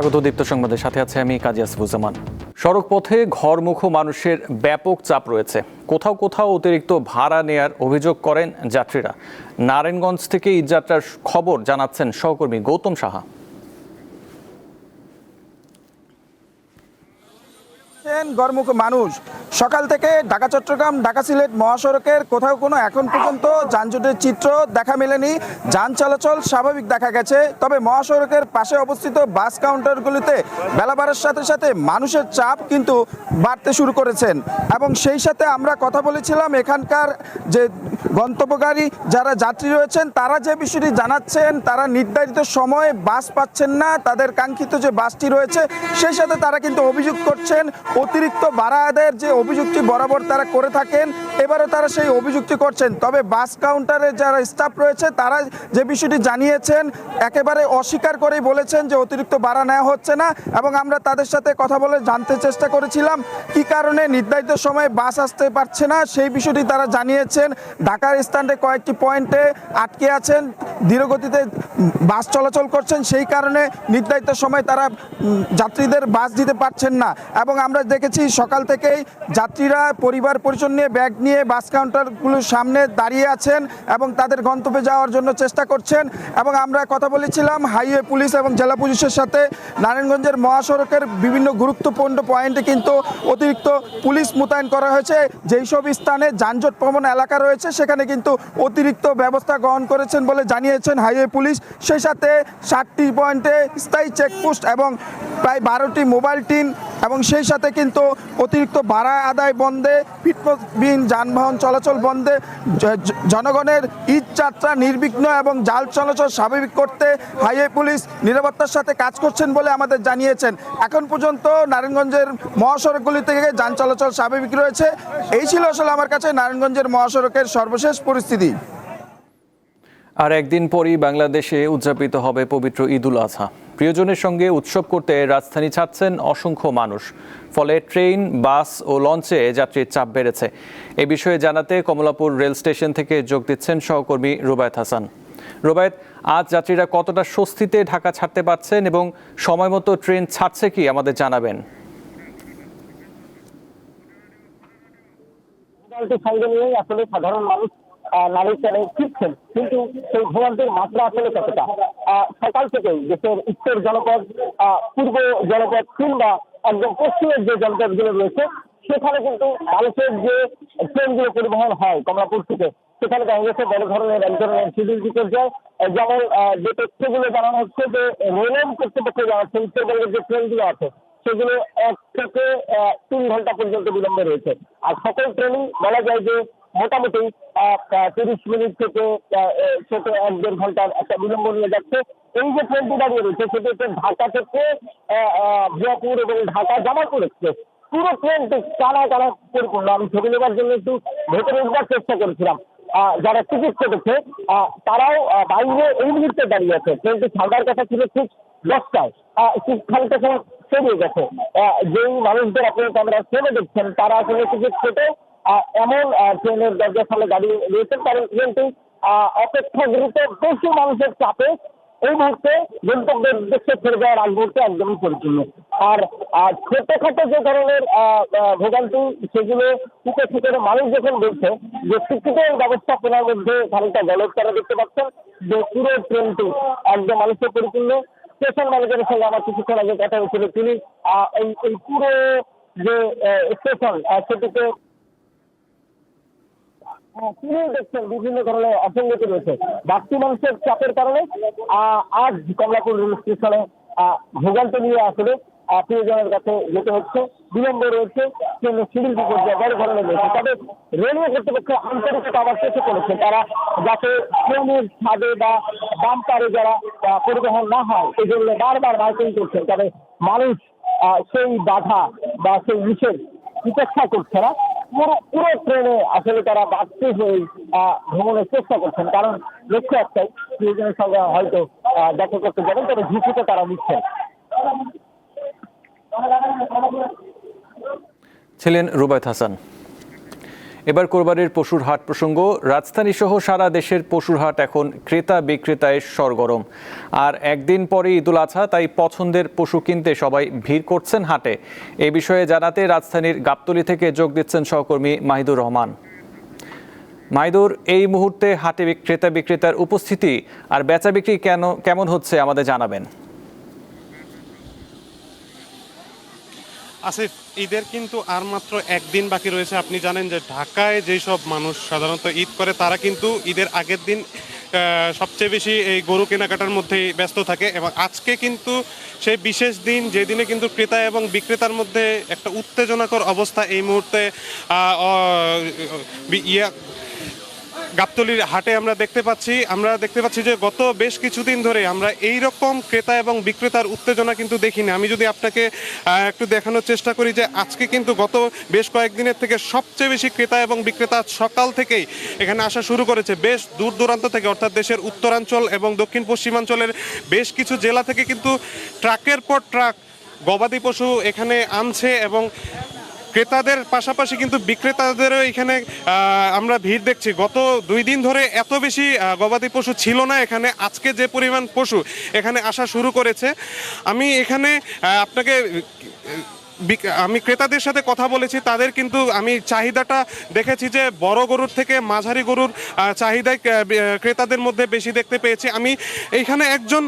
স্বাগত দীপ্ত সংবাদের সাথে আছে আমি কাজী আসফুজ্জামান। সড়ক পথে ঘরমুখো মানুষের ব্যাপক চাপ রয়েছে। কোথাও কোথাও অতিরিক্ত ভাড়া নেয়ার অভিযোগ করেন যাত্রীরা। নারায়ণগঞ্জ থেকে ঈদযাত্রার খবর জানাচ্ছেন সহকর্মী গৌতম সাহা। ঘরমুখো মানুষ সকাল থেকে ঢাকা চট্টগ্রাম ঢাকা সিলেট মহাসড়কের কোথাও কোনো এখন পর্যন্ত যানজটের চিত্র দেখা মেলেনি। যান চলাচল স্বাভাবিক দেখা গেছে, তবে মহাসড়কের পাশে অবস্থিত বাস কাউন্টারগুলিতে বেলা বাড়ার সাথে সাথে মানুষের চাপ কিন্তু বাড়তে শুরু করেছেন। এবং সেই সাথে আমরা কথা বলেছিলাম এখানকার যে গন্তব্যগামী যারা যাত্রী রয়েছেন তারা যে বিষয়টি জানাচ্ছেন, তারা নির্ধারিত সময়ে বাস পাচ্ছেন না। তাদের কাঙ্ক্ষিত যে বাসটি রয়েছে সেই সাথে তারা কিন্তু অভিযোগ করছেন অতিরিক্ত ভাড়া আদায়ের যে অভিযোগটি বরাবর তারা করে থাকেন, এবারও তারা সেই অভিযোগটি করছেন। তবে বাস কাউন্টারের যারা স্টাফ রয়েছে তারা যে বিষয়টি জানিয়েছেন একেবারে অস্বীকার করেই বলেছেন যে অতিরিক্ত ভাড়া নেওয়া হচ্ছে না। এবং আমরা তাদের সাথে কথা বলে জানতে চেষ্টা করেছিলাম কি কারণে নির্ধারিত সময়ে বাস আসতে পারছে না, সেই বিষয়টি তারা জানিয়েছেন। ঢাকার স্ট্যান্ডে কয়েকটি পয়েন্টে আটকে আছেন, ধীরগতিতে বাস চলাচল করছেন, সেই কারণে নির্ধারিত সময় তারা যাত্রীদের বাস দিতে পারছেন না। এবং আমরা দেখেছি সকাল থেকেই যাত্রীরা পরিবার পরিজন নিয়ে ব্যাগ নিয়ে বাস কাউন্টারগুলোর সামনে দাঁড়িয়ে আছেন এবং তাদের গন্তব্যে যাওয়ার জন্য চেষ্টা করছেন। এবং আমরা কথা বলেছিলাম হাইওয়ে পুলিশ এবং জেলা পুলিশের সাথে। নারায়ণগঞ্জের মহাসড়কের বিভিন্ন গুরুত্বপূর্ণ পয়েন্টে কিন্তু অতিরিক্ত পুলিশ মোতায়েন করা হয়েছে। যেই সব স্থানে যানজট প্রবণ এলাকা রয়েছে সেখানে কিন্তু অতিরিক্ত ব্যবস্থা গ্রহণ করেছেন বলে জানিয়েছেন হাইওয়ে পুলিশ। সেই সাথে 60টি পয়েন্টে স্থায়ী চেকপোস্ট এবং প্রায় 12টি মোবাইল টিম এবং সেই সাথে কিন্তু অতিরিক্ত ভাড়া আদায় বন্ধে, ফিটনেসবিহীন যানবাহন চলাচল বন্ধে, জনগণের ঈদ যাত্রা নির্বিঘ্ন এবং জাল চলাচল স্বাভাবিক করতে হাইওয়ে পুলিশ নিরাপত্তার সাথে কাজ করছেন বলে আমাদের জানিয়েছেন। এখন পর্যন্ত নারায়ণগঞ্জের মহাসড়কগুলি থেকে যান চলাচল স্বাভাবিক রয়েছে। এই ছিল আসলে আমার কাছে নারায়ণগঞ্জের মহাসড়কের সর্বশেষ পরিস্থিতি। আর একদিন পরই বাংলাদেশে উদযাপিত হবে পবিত্র ঈদুল আজহা। প্রিয়জনের সঙ্গে উৎসব করতে রাজধানী ছাড়ছেন অসংখ্য মানুষ। ফলে ট্রেন, বাস ও লঞ্চে যাত্রীর চাপ বেড়েছে। এ বিষয়ে জানাতে কমলাপুর রেল স্টেশন থেকে যোগ দিচ্ছেন সহকর্মী রুবায়েত হাসান। রুবায়েত, আজ যাত্রীরা কতটা স্বস্তিতে ঢাকা ছাড়তে পারছেন এবং সময় মতো ট্রেন ছাড়ছে কি আমাদের জানাবেন। সঙ্গে নিয়ে আসলে সাধারণ মানুষ নারী চ্যানে ফিরছেন, কিন্তু সেই ভোগান্তির মাত্রা আসলে কতটা? সকাল থেকেই দেশের উত্তর জনপদ, পূর্ব জনপদ কিংবা একদম পশ্চিমের যে জনপদগুলো রয়েছে সেখানে কিন্তু মানুষের যে ট্রেনগুলো পরিবহন হয় কমলাপুর থেকে, সেখানে দেখা গেছে বড় ধরনের এক ধরনের শিডিউল বিপর্যয়। যেমন যে তথ্যগুলো জানানো হচ্ছে যে রেল কর্তৃপক্ষ জানাচ্ছে উত্তরবঙ্গের যে ট্রেনগুলো আছে সেগুলো 1 থেকে 3 ঘন্টা পর্যন্ত বিলম্বে রয়েছে। আর সকল ট্রেনই বলা যায় যে মোটামুটি 30 মিনিট থেকে 1-1.5 ঘন্টার একটা বিলম্ব নিয়ে যাচ্ছে। এই যে ট্রেনটি দাঁড়িয়ে রয়েছে সেটি হচ্ছে ঢাকা থেকে জিয়াপুর এবং ঢাকা জামালপুর এক্সপ্রেস। পুরো ট্রেনটি টানা টানা পরিপূর্ণ। আমি ছবি নেবার জন্য একটু ভেতরে উঠবার চেষ্টা করেছিলাম। যারা টিকিট কেটেছে তারাও বাইরে এই মুহূর্তে দাঁড়িয়ে আছে। ট্রেনটি ছাড়ার কথা ছিল ঠিক 10টায়, খানিকটা সময় পেরিয়ে গেছে। যেই মানুষদের আপনি ক্যামেরা ফেলে দেখছেন তারা আসলে টিকিট কেটে এমন ট্রেনের দরজার সামনে দাঁড়িয়ে রয়েছেন, কারণ ট্রেনটি অপেক্ষাকৃত বেশি মানুষের চাপে এই মুহূর্তে গন্তব্যের উদ্দেশ্যে ছেড়ে যাওয়ার আগ মুহূর্তে একদমই পরিপূর্ণ। আর ছোটখাটো যে ধরনের ভোগান্তি সেগুলো থেকে থেকে মানুষ যখন বলছে যে টিকিটের ব্যবস্থাপনার মধ্যে খানিকটা গলত, তারা দেখতে পাচ্ছেন যে পুরো ট্রেনটি একদম মানুষের পরিপূর্ণ। স্টেশন ম্যানেজারের সঙ্গে আমার কিছুক্ষণ আগে কথা হয়েছিল, তিনি এই পুরো যে স্টেশন সেটিতে তিনি দেখছেন বিভিন্ন ধরনের অসঙ্গতি রয়েছে। বাড়তি মানুষের চাপের কারণে আজ কমলাপুর রেল স্টেশনে ভোগান্তি নিয়ে আসলে প্রিয়জনের কাছে যেতে হচ্ছে। বিলম্ব রয়েছে, ট্রেনের শিডিউল বিপর্যয় বড় ধরনের রয়েছে। তবে রেলওয়ে কর্তৃপক্ষ আন্তরিকতা আবার চেষ্টা করেছে তারা যাতে ট্রেনের ছাদে বা বাম্পারে যারা পরিবহন না হয় এই জন্য বারবার মাইকিং করছেন। তবে মানুষ সেই বাধা বা সেই নিষেধ উপেক্ষা করছে না। পুরো ট্রেনে আসলে তারা বাড়তি হয়ে ভ্রমণের চেষ্টা করছেন, কারণ লক্ষ্য একটাই, প্রিয়জনের সঙ্গে হয়তো দেখা করতে যাবেন, তবে ঝুঁকিতে তারা নিচ্ছেন। ছিলেন রুবায়েত হাসান। এবার কোরবানির পশুর হাট প্রসঙ্গ, রাজধানী সহ সারা দেশের পশুর হাট এখন ক্রেতা বিক্রেতায় সরগরম। আর একদিন পরে ঈদুল আজহা, তাই পছন্দের পশু কিনতে সবাই ভিড় করছেন হাটে। এ বিষয়ে জানাতে রাজধানীর গাবতলী থেকে যোগ দিচ্ছেন সহকর্মী মাহিদুর রহমান। মাহিদুর, এই মুহূর্তে হাটে ক্রেতা বিক্রেতার উপস্থিতি আর বেচা বিক্রি কেমন হচ্ছে আমাদের জানাবেন। আসিফ, ঈদের কিন্তু আর মাত্র একদিন বাকি রয়েছে। আপনি জানেন যে ঢাকায় যেসব মানুষ সাধারণত ঈদ করে তারা কিন্তু ঈদের আগের দিন সবচেয়ে বেশি এই গরু কেনাকাটার মধ্যেই ব্যস্ত থাকে, এবং আজকে কিন্তু সেই বিশেষ দিন যেদিনে কিন্তু ক্রেতা এবং বিক্রেতার মধ্যে একটা উত্তেজনাকর অবস্থা এই মুহূর্তে গাবতলীর হাটে আমরা দেখতে পাচ্ছি যে গত বেশ কিছুদিন ধরে আমরা এই রকম ক্রেতা এবং বিক্রেতার উত্তেজনা কিন্তু দেখিনি। আমি যদি আপনাকে একটু দেখানোর চেষ্টা করি যে আজকে কিন্তু গত বেশ কয়েকদিনের থেকে সবচেয়ে বেশি ক্রেতা এবং বিক্রেতা সকাল থেকেই এখানে আসা শুরু করেছে। বেশ দূর দূরান্ত থেকে, অর্থাৎ দেশের উত্তরাঞ্চল এবং দক্ষিণ পশ্চিমাঞ্চলের বেশ কিছু জেলা থেকে কিন্তু ট্রাকের পর ট্রাক গবাদি পশু এখানে আনছে, এবং ক্রেতাদের পাশাপাশি কিন্তু বিক্রেতাদেরও এখানে আমরা ভিড় দেখছি। গত 2 দিন ধরে এত বেশি গবাদি পশু ছিল না এখানে, আজকে যে পরিমাণ পশু এখানে আসা শুরু করেছে। আমি এখানে আমি ক্রেতাদের সাথে কথা বলেছি, তাদের কিন্তু আমি চাহিদাটা দেখেছি যে বড় গরুর থেকে মাঝারি গরুর চাহিদায় ক্রেতাদের মধ্যে বেশি দেখতে পেয়েছি। আমি এইখানে একজন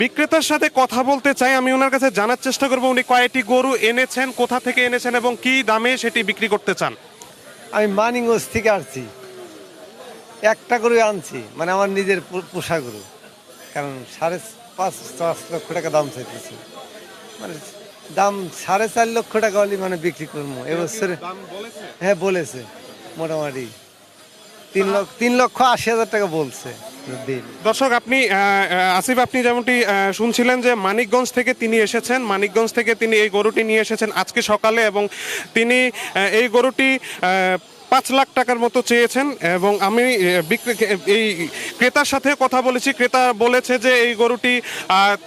বিক্রেতার সাথে কথা বলতে চাই, আমি ওনার কাছে জানার চেষ্টা করবো উনি কয়টি গরু এনেছেন, কোথা থেকে এনেছেন এবং কি দামে সেটি বিক্রি করতে চান। আমি মানিকগঞ্জ থেকে আসছি, একটা গরু আনছি, মানে আমার নিজের পোষা গরু, কারণ 5.5 লক্ষ টাকা দাম চাইতেছি, মানে দাম 4.5 লক্ষ টাকা হলে মানে বিক্রি করবো এবছরে। হ্যাঁ বলেছে, মোটামুটি 3,80,000 টাকা বলছে। দর্শক, আসিফ, আপনি যেমনটি শুনছিলেন যে মানিকগঞ্জ থেকে তিনি এসেছেন, মানিকগঞ্জ থেকে তিনি এই গরুটি নিয়ে এসেছেন আজকে সকালে, এবং তিনি এই গরুটি 5 লাখ টাকার মতো চেয়েছেন। এবং আমি এই ক্রেতার সাথে কথা বলেছি, ক্রেতা বলেছে যে এই গরুটি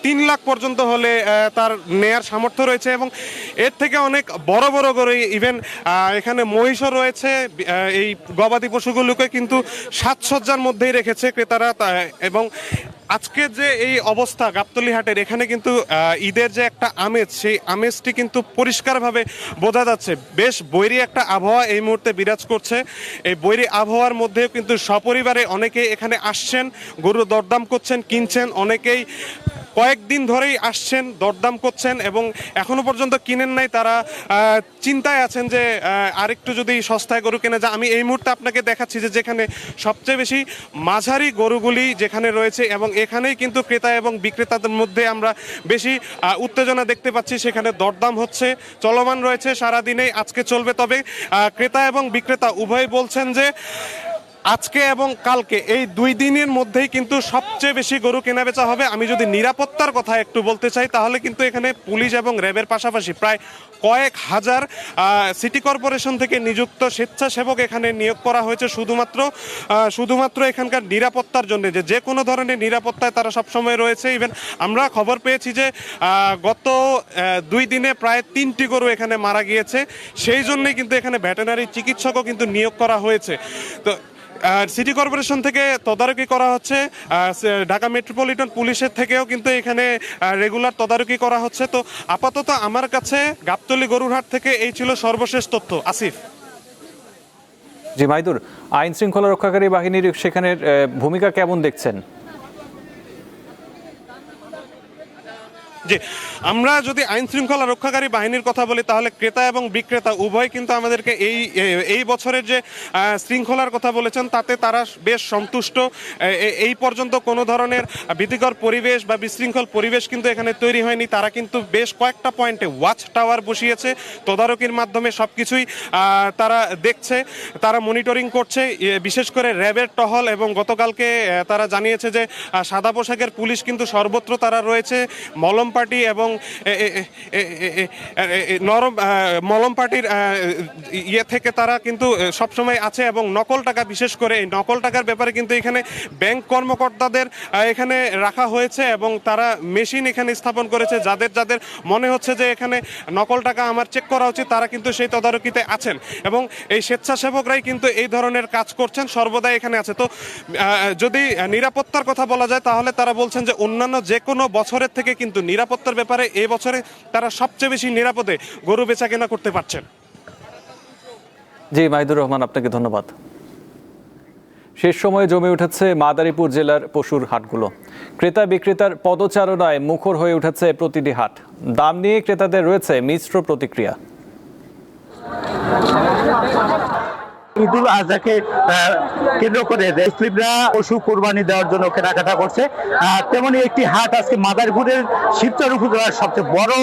3 লাখ পর্যন্ত হলে তার নেয়ার সামর্থ্য রয়েছে, এবং এর থেকে অনেক বড় বড় গরু, ইভেন এখানে মহিষও রয়েছে। এই গবাদি পশুগুলোকে কিন্তু সাজসজ্জার মধ্যেই রেখেছে ক্রেতারা। এবং আজকে যে এই অবস্থা গাবতলী হাটের, এখানে কিন্তু ঈদের যে একটা আমেজ, সেই আমেজটি কিন্তু পরিষ্কারভাবে বোঝা যাচ্ছে। বেশ বৈরী একটা আবহাওয়া এই মুহূর্তে বিরাজ করছে। এই বৈরী আবহাওয়ার মধ্যেও কিন্তু সপরিবারে অনেকেই এখানে আসছেন, গরু দরদাম করছেন, কিনছেন। অনেকেই কয়েকদিন ধরেই আসছেন, দরদাম করছেন, এবং এখনো পর্যন্ত কিনেন নাই। তারা চিন্তায় আছেন যে আরেকটু যদি সস্তায় গরু কেনা যায়। আমি এই মুহূর্তে আপনাকে দেখাচ্ছি যে যেখানে সবচেয়ে বেশি মাঝারি গরুগুলি যেখানে রয়েছে, এবং এখানেই কিন্তু ক্রেতা এবং বিক্রেতাদের মধ্যে আমরা বেশি উত্তেজনা দেখতে পাচ্ছি। সেখানে দরদাম হচ্ছে, চলমান রয়েছে সারাদিনেই, আজকে চলবে। তবে ক্রেতা এবং বিক্রেতা উভয় বলছেন যে আজকে এবং কালকে এই 2 দিনের মধ্যেই কিন্তু সবচেয়ে বেশি গরু কেনাবেচা হবে। আমি যদি নিরাপত্তার কথা একটু বলতে চাই, তাহলে কিন্তু এখানে পুলিশ এবং র্যাবের পাশাপাশি প্রায় কয়েক হাজার সিটি কর্পোরেশন থেকে নিযুক্ত স্বেচ্ছাসেবক এখানে নিয়োগ করা হয়েছে শুধুমাত্র এখানকার নিরাপত্তার জন্য। যে কোনো ধরনের নিরাপত্তায় তারা সবসময় রয়েছে। ইভেন আমরা খবর পেয়েছি যে গত 2 দিনে প্রায় 3টি গরু এখানে মারা গিয়েছে, সেই জন্যই কিন্তু এখানে ভেটেরিনারি চিকিৎসকও কিন্তু নিয়োগ করা হয়েছে। তো সিটি কর্পোরেশন থেকে তদারকি করা হচ্ছে, ঢাকা মেট্রোপলিটন পুলিশের থেকেও কিন্তু এখানে রেগুলার তদারকি করা হচ্ছে। তো আপাতত আমার কাছে গাবতলী গরুরহাট থেকে এই ছিল সর্বশেষ তথ্য। আসিফ। জি মাহিদুর, আইন শৃঙ্খলা রক্ষাকারী বাহিনীর সেখানের ভূমিকা কেমন দেখছেন? জি, আমরা যদি আইন শৃঙ্খলা রক্ষাকারী বাহিনীর কথা বলি, তাহলে ক্রেতা এবং বিক্রেতা উভয় কিন্তু আমাদেরকে এই বছরের যে শৃঙ্খলার কথা বলেছেন তাতে তারা বেশ সন্তুষ্ট। এই পর্যন্ত কোনো ধরনের ভীতিকর পরিবেশ বা বিশৃঙ্খল পরিবেশ কিন্তু এখানে তৈরি হয়নি। তারা কিন্তু বেশ কয়েকটা পয়েন্টে ওয়াচ টাওয়ার বসিয়েছে, তদারকির মাধ্যমে সব কিছুই তারা দেখছে, তারা মনিটরিং করছে, বিশেষ করে র্যাবের টহল। এবং গতকালকে তারা জানিয়েছে যে সাদা পোশাকের পুলিশ কিন্তু সর্বত্র তারা রয়েছে, মলম পার্টি এবং নরম মলম পার্টির ইয়ে থেকে তারা কিন্তু সবসময় আছে, এবং নকল টাকা, বিশেষ করে এই নকল টাকার ব্যাপারে কিন্তু এখানে ব্যাংক কর্মকর্তাদের এখানে রাখা হয়েছে এবং তারা মেশিন এখানে স্থাপন করেছে। যাদের যাদের মনে হচ্ছে যে এখানে নকল টাকা আমার চেক করা উচিত, তারা কিন্তু সেই তদারকিতে আছেন এবং এই স্বেচ্ছাসেবকরাই কিন্তু এই ধরনের কাজ করছেন, সর্বদাই এখানে আছে। তো যদি নিরাপত্তার কথা বলা যায় তাহলে তারা বলছেন যে অন্যান্য যে কোনো বছরের থেকে কিন্তু নিরাপত্তার ব্যাপারে এই বছরে তারা সবচেয়ে বেশি নিরাপদে গরু বেচা কেনা করতে পারছেন। জি মাহিদুর রহমান, আপনাকে ধন্যবাদ। শেষ সময়ে জমে উঠেছে মাদারীপুর জেলার পশুর হাটগুলো। ক্রেতা বিক্রেতার পদচারণায় মুখর হয়ে উঠেছে প্রতিটি হাট। দাম নিয়ে ক্রেতাদের রয়েছে মিশ্র প্রতিক্রিয়া। ঈদুল আজহাকে কেন্দ্র করে মুসলিমরা পশু কোরবানি দেওয়ার জন্য কেনাকাটা করছে। তেমনি একটি হাট আজকে মাদারীপুরের শিবচর উপজেলার সবচেয়ে বড়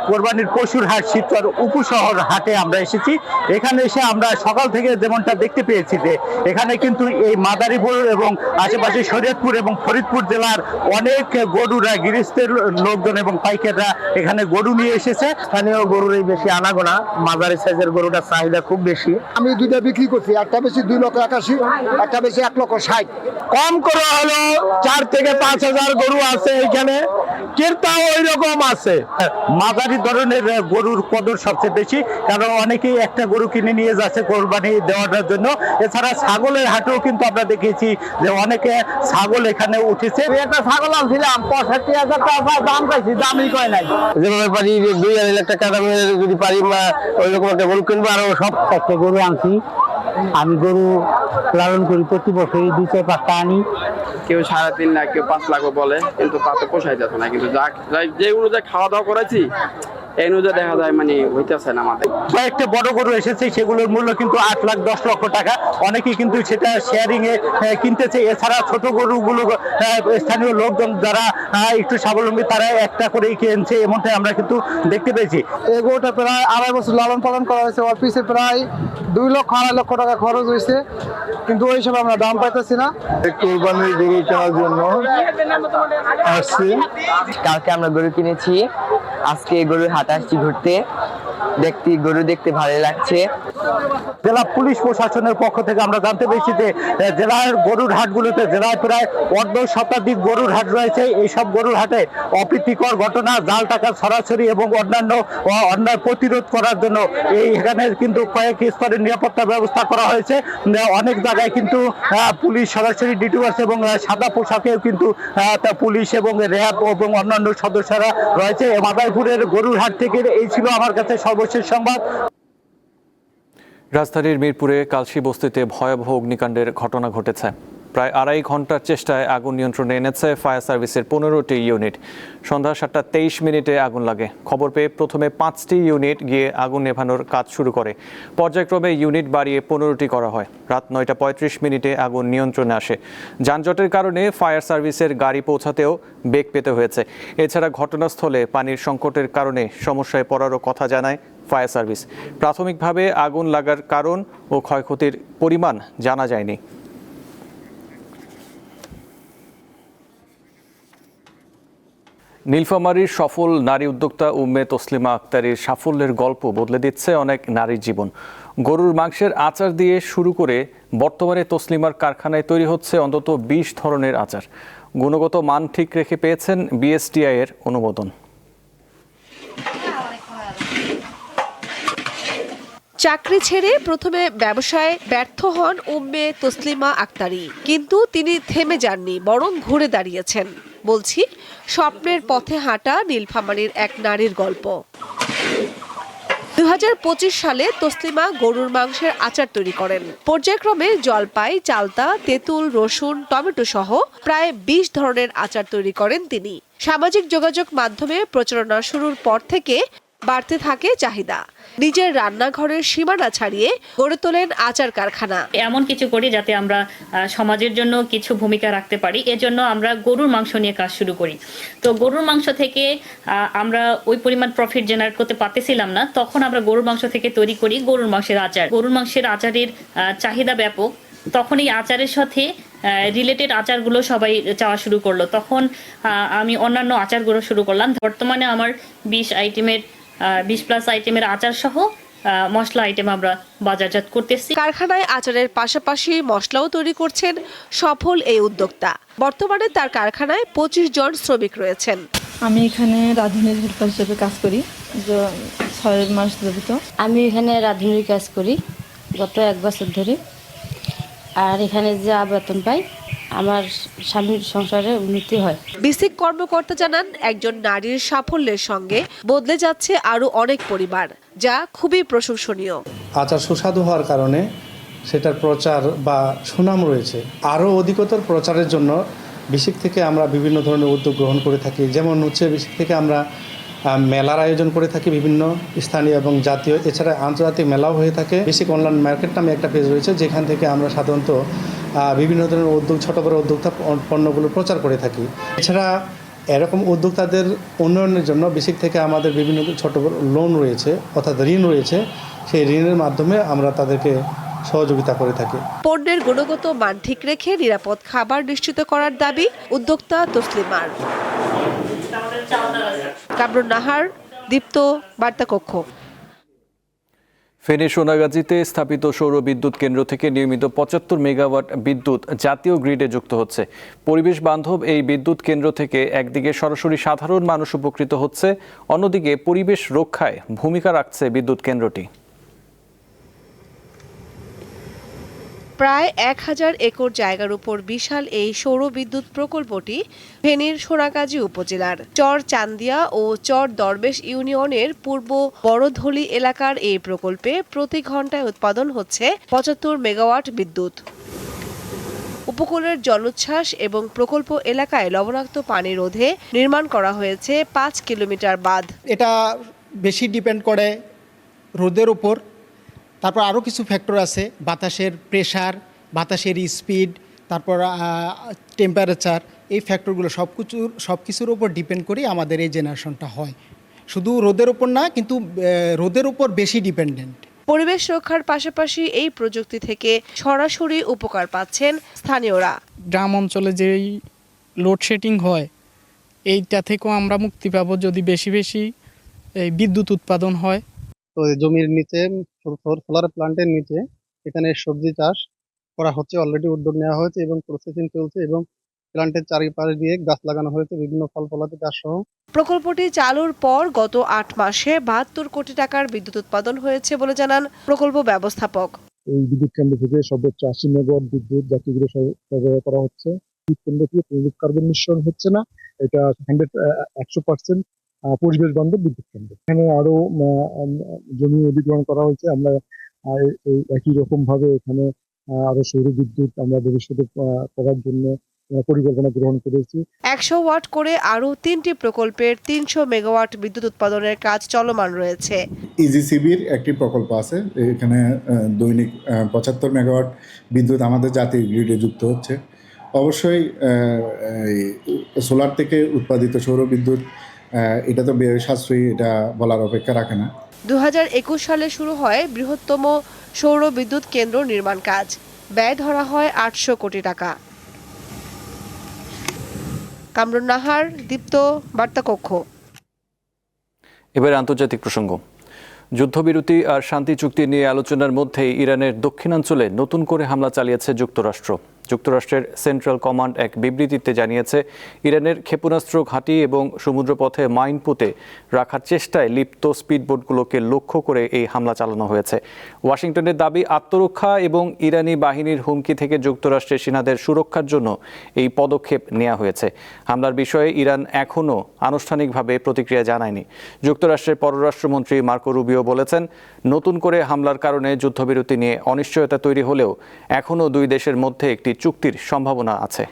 কোরবানির পশুর হাট শিবচর উপশহর হাটে আমরা এসেছি। এখানে এসে আমরা সকাল থেকে যেমনটা দেখতে পেয়েছি যে এখানে কিন্তু এই মাদারীপুর এবং আশেপাশে শরীয়তপুর এবং ফরিদপুর জেলার অনেক গরুরা, গৃহস্থের লোকজন এবং পাইকাররা এখানে গরু নিয়ে এসেছে। স্থানীয় গরুরই বেশি আনাগোনা, মাঝারি সাইজের গরুটার চাহিদা খুব বেশি। আমি দুইটা বিক্রি করছি, একটা বেশি 2,81,000, একটা বেশি 1,60,000। কম করে হলো 4 থেকে 5,000 গরু আছে এখানে, ক্রেতাও ওই রকম আছে। মাঝারি ধরনের গরুর কদর সবচেয়ে বেশি, কারণ অনেকেই একটা গরু কিনে নিয়ে যাচ্ছে কোরবানি দেওয়ার জন্য। এছাড়া ছাগলের হাটেও কিন্তু আমরা দেখেছি যে অনেকে ছাগল এখানে উঠেছে। একটা ছাগল আনছিলাম 65,000 টাকা দাম পাইছি, দামই কয় নাই। যেভাবে পারি 2-2.5 লাখ টাকা দামের যদি পারি ওই রকম একটা গরু কিনবো। আরো সব একটা গরু আনছি, আমি গরু লালন করি প্রতি বছরই 2-4-5টা আনি। কেউ 3.5 লাখ, কেউ 5 লাখও বলে, কিন্তু তাতে পোষাই যাচ্ছে না। কিন্তু যে অনুযায়ী খাওয়া দাওয়া করেছি এই অনুযায়ী দেখা যায় মানে হইতেছে না আমাদের। কয়েকটা বড় গরু এসেছে, সেগুলোর মূল্য কিন্তু 8 লাখ 10 লক্ষ টাকা। অনেকেই কিন্তু সেটা শেয়ারিং এ কিনতেছে। এছাড়া ছোট গরুগুলো স্থানীয় লোকজন যারা একটু স্বাবলম্বী, তারা একটা করেই কিনছে, এমনটাই আমরা কিন্তু দেখতে পেয়েছি। এই গরুটা প্রায় 2.5 বছর লালন পালন করা হয়েছে, ওর পিছে প্রায় 2-2.5 লক্ষ টাকা খরচ হয়েছে, কিন্তু ওই সব আমরা দাম পাইতেছি না। কোরবানির গরু কেনার জন্য আসছি। কালকে আমরা গরু কিনেছি, আজকে গরুর হাট আসছি ঘুরতে, গরু দেখতে ভালো লাগছে। জেলা পুলিশ প্রশাসনের পক্ষ থেকে আমরা জানতে পেরেছি যে জেলার গরুর হাটগুলোতে জেলায় প্রায় 1/2 শতাধিক গরুর হাট রয়েছে। এইসব গরুর হাটে অপ্রীতিকর ঘটনা, জাল টাকা ছড়াছড়ি এবং অন্যান্য অন্যায় প্রতিরোধ করার জন্য এখানে কিন্তু কয়েক স্তরের নিরাপত্তা ব্যবস্থা করা হয়েছে। অনেক জায়গায় কিন্তু পুলিশ সরাসরি ডিউটি আছে এবং সাদা পোশাকেও কিন্তু পুলিশ এবং র্যাব এবং অন্যান্য সদস্যরা রয়েছে। মাদারীপুরের গরুর হাট থেকে এই ছিল আমার কাছে সর্বশেষ সংবাদ। রাজধানীর মিরপুরে কালশী বস্তিতে ভয়াবহ অগ্নিকাণ্ডের ঘটনা ঘটেছে। প্রায় 2.5 ঘন্টার চেষ্টায় আগুন নিয়ন্ত্রণে এনেছে ফায়ার সার্ভিসের 15টি ইউনিট। সন্ধ্যা 7:23 আগুন লাগে। খবর পেয়ে প্রথমে 5টি ইউনিট গিয়ে আগুন নেভানোর কাজ শুরু করে। পর্যায়ক্রমে ইউনিট বাড়িয়ে 15টি করা হয়। রাত 9:35 আগুন নিয়ন্ত্রণে আসে। যানজটের কারণে ফায়ার সার্ভিসের গাড়ি পৌঁছাতেও বেগ পেতে হয়েছে। এছাড়া ঘটনাস্থলে পানির সংকটের কারণে সমস্যায় পড়ারও কথা জানায় ফায়ার সার্ভিস। প্রাথমিকভাবে আগুন লাগার কারণ ও ক্ষয়ক্ষতির পরিমাণ জানা যায়নি। নীলফামারীর সফল নারী উদ্যোক্তা উম্মে তসলিমা আক্তারীর সাফল্যের গল্প বদলে দিচ্ছে অনেক নারীর জীবন। গরুর মাংসের আচার দিয়ে শুরু করে বর্তমানে তসলিমার কারখানায় তৈরি হচ্ছে অন্তত 20 ধরনের আচার। গুণগত মান ঠিক রেখে পেয়েছেন বিএসটিআই এর অনুমোদন। চাকরি ছেড়ে প্রথমে ব্যবসায় ব্যর্থ হন উম্মে তসলিমা আক্তারী, কিন্তু তিনি থেমে যাননি, বরং ঘুরে দাঁড়িয়েছেন। বলছি স্বপ্নের পথে হাঁটা নীলফামারীর এক নারীর গল্প। 2025 সালে তসলিমা গরুর মাংসের আচার তৈরি করেন। পর্যায়ক্রমে জলপাই, চালতা, তেঁতুল, রসুন, টমেটো সহ প্রায় 20 ধরনের আচার তৈরি করেন তিনি। সামাজিক যোগাযোগ মাধ্যমে প্রচারণা শুরুর পর থেকে বাড়তে থাকে চাহিদা। নিজের রান্নাঘরের সীমানা ছাড়িয়ে গড়ে তোলেন আচার কারখানা। এমন কিছু করি যাতে আমরা সমাজের জন্য কিছু ভূমিকা রাখতে পারি, এজন্য আমরা গরুর মাংস নিয়ে কাজ শুরু করি। তো গরুর মাংস থেকে আমরা ওই পরিমাণ প্রফিট জেনারেট করতে পারতেছিলাম না, তখন আমরা গরুর মাংস থেকে তৈরি করি গরুর মাংসের আচার। গরুর মাংসের আচারের চাহিদা ব্যাপক, তখন এই আচারের সাথে রিলেটেড আচারগুলো সবাই চাওয়া শুরু করলো। তখন আমি অন্যান্য আচারগুলো শুরু করলাম। বর্তমানে আমার 20+ আইটেমের আচার সহ মশলা আইটেম আমরা বাজারজাত করতেছি। কারখানায় আচারের পাশাপাশি মশলাও তৈরি করছেন সফল এই উদ্যোক্তা। বর্তমানে তার কারখানায় 25 জন শ্রমিক রয়েছেন। আমি এখানে রাঁধুনির হেল্পার হিসেবে কাজ করি 6 মাস যাবত। আমি এখানে রাঁধুনির কাজ করি গত 1 বছর ধরে। আর এখানে যা বেতন পাই আমার স্বামীর সংসারে উন্নতি হয়। বিসিক কর্মকর্তা জানান, একজন নারীর সাফল্যের সঙ্গে বদলে যাচ্ছে আরো অনেক পরিবার, যা খুবই প্রশংসনীয়। আচার সুস্বাদু হওয়ার কারণে সেটার প্রচার বা সুনাম রয়েছে। আরও অধিকতর প্রচারের জন্য বিসিক থেকে আমরা বিভিন্ন ধরনের উদ্যোগ গ্রহণ করে থাকি। যেমন হচ্ছে বিসিক থেকে আমরা মেলার আয়োজন করে থাকি বিভিন্ন স্থানীয় এবং জাতীয়, এছাড়া আন্তর্জাতিক মেলাও হয়ে থাকে। বিসিক অনলাইন মার্কেট নামে একটা পেজ রয়েছে, যেখান থেকে আমরা সাধারণত বিভিন্ন ধরনের উদ্যোগ, ছোটো বড় উদ্যোক্তা পণ্যগুলো প্রচার করে থাকি। এছাড়া এরকম উদ্যোক্তাদের উন্নয়নের জন্য বিসিক থেকে আমাদের বিভিন্ন ছোটো বড় লোন রয়েছে, অর্থাৎ ঋণ রয়েছে। সেই ঋণের মাধ্যমে আমরা তাদেরকে সহযোগিতা করে থাকি। পণ্যের গুণগত মান ঠিক রেখে নিরাপদ খাবার নিশ্চিত করার দাবি উদ্যোক্তা তসলিমার। কামরুন নাহার, দীপ্ত, বার্তা কক্ষ। ফেনী সোনাগাজীতে স্থাপিত সৌর বিদ্যুৎ কেন্দ্র থেকে নিয়মিত 75 মেগাওয়াট বিদ্যুৎ জাতীয় গ্রিডে যুক্ত হচ্ছে। পরিবেশ বান্ধব এই বিদ্যুৎ কেন্দ্র থেকে একদিকে সরাসরি সাধারণ মানুষ উপকৃত হচ্ছে, অন্যদিকে পরিবেশ রক্ষায় ভূমিকা রাখছে বিদ্যুৎ কেন্দ্রটি। প্রায় 1000 একর জায়গার উপর বিশাল এই সৌর বিদ্যুৎ প্রকল্পটি ফেনীর সোনাগাজী উপজেলার চর চান্দিয়া ও চর দরবেশ ইউনিয়নের পূর্ব বড়ধলি এলাকার এই প্রকল্পে প্রতি ঘন্টায় উৎপাদন হচ্ছে 75 মেগাওয়াট বিদ্যুৎ। উপকূলের জলোচ্ছ্বাস এবং প্রকল্প এলাকায় লবণাক্ত পানি রোধে নির্মাণ করা হয়েছে 5 কিলোমিটার বাঁধ। এটা বেশি ডিপেন্ড করে রোদের উপর। তারপর আরও কিছু ফ্যাক্টর আছে, বাতাসের প্রেশার, বাতাসের স্পিড, তারপর টেম্পারেচার। এই ফ্যাক্টরগুলো সব কিছুর উপর ডিপেন্ড করে আমাদের এই জেনারেশনটা হয়। শুধু রোদের উপর না, কিন্তু রোদের উপর বেশি ডিপেন্ডেন্ট। পরিবেশ রক্ষার পাশাপাশি এই প্রযুক্তি থেকে সরাসরি উপকার পাচ্ছেন স্থানীয়রা। গ্রাম অঞ্চলে যেই লোডশেডিং হয়, এইটা থেকেও আমরা মুক্তি পাবো যদি বেশি বেশি এই বিদ্যুৎ উৎপাদন হয়। তো জমির নিচে, সোলার প্ল্যান্টের নিচে এখানে সবজি চাষ করা হচ্ছে, অলরেডি উদ্যোগ নেওয়া হয়েছে এবং প্রসেসিং চলছে, এবং প্ল্যান্টের চারিপাশ দিয়ে গাছ লাগানো হয়েছে বিভিন্ন ফল ফলাদি গাছ সহ। প্রকল্পটি চালুর পর গত 8 মাসে 72 কোটি টাকার বিদ্যুৎ উৎপাদন হয়েছে বলে জানান প্রকল্প ব্যবস্থাপক। এই বিদ্যুৎ কেন্দ্র থেকে সর্বোচ্চ 80 মেগাওয়াট বিদ্যুৎ জাতীয় সরবরাহ করা হচ্ছে। বিদ্যুৎ কেন্দ্র থেকে কার্বন নিঃসরণ হচ্ছে না, এটা 100% পরিবেশ বান্ধব বিদ্যুৎ কেন্দ্র। এখানে আরো জমি অধিগ্রহণ করা হয়েছে। আমরা একই রকম ভাবে এখানে আরো সৌর বিদ্যুৎ আমরা ভবিষ্যতে করার জন্য পরিকল্পনা গ্রহণ করেছি। 100 ওয়াট করে আরো 3টি প্রকল্পের 300 মেগাওয়াট বিদ্যুৎ উৎপাদনের কাজ চলমান রয়েছে। ইজিসিবির একটি প্রকল্প আছে, এখানে দৈনিক 75 মেগাওয়াট বিদ্যুৎ আমাদের জাতীয় গ্রিডে যুক্ত হচ্ছে। অবশ্যই সোলার থেকে উৎপাদিত সৌর বিদ্যুৎ এটা তো ব্যয় সাশ্রয়ী, এটা বলার অপেক্ষা রাখে না। 2021 সালে শুরু হয় বৃহত্তম সৌর বিদ্যুৎ কেন্দ্র নির্মাণ কাজ। ব্যয় ধরা হয় 800 কোটি টাকা। কামরুন নাহার, দীপ্ত, বার্তা কক্ষ। এবার আন্তর্জাতিক প্রসঙ্গ। যুদ্ধবিরতি আর শান্তি চুক্তি নিয়ে আলোচনার মধ্যেই ইরানের দক্ষিণাঞ্চলে নতুন করে হামলা চালিয়েছে যুক্তরাষ্ট্র। যুক্তরাষ্ট্রের সেন্ট্রাল কমান্ড এক বিবৃতিতে জানিয়েছে, ইরানের ক্ষেপণাস্ত্র ঘাঁটি এবং সমুদ্রপথে মাইন পুঁতে রাখার চেষ্টায় লিপ্ত স্পিডবোটগুলোকে লক্ষ্য করে এই হামলা চালানো হয়েছে। ওয়াশিংটনের দাবি, আত্মরক্ষা এবং ইরানি বাহিনীর হুমকি থেকে যুক্তরাষ্ট্রের সেনাদের সুরক্ষার জন্য এই পদক্ষেপ নেওয়া হয়েছে। হামলার বিষয়ে ইরান এখনও আনুষ্ঠানিকভাবে প্রতিক্রিয়া জানায়নি। যুক্তরাষ্ট্রের পররাষ্ট্রমন্ত্রী মার্কো রুবিও বলেছেন, নতুন করে হামলার কারণে যুদ্ধবিরতি নিয়ে অনিশ্চয়তা তৈরি হলেও এখনও দুই দেশের মধ্যে একটি চুক্তির সম্ভাবনা আছে।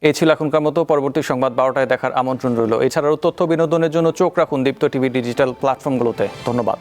এই ছিল এখনকার মতো। পরবর্তী সংবাদ 12টায় দেখার আমন্ত্রণ রইল। এছাড়াও তথ্য বিনোদনের জন্য চোখ রাখুন দীপ্ত টিভি ডিজিটাল প্ল্যাটফর্মগুলোতে। ধন্যবাদ।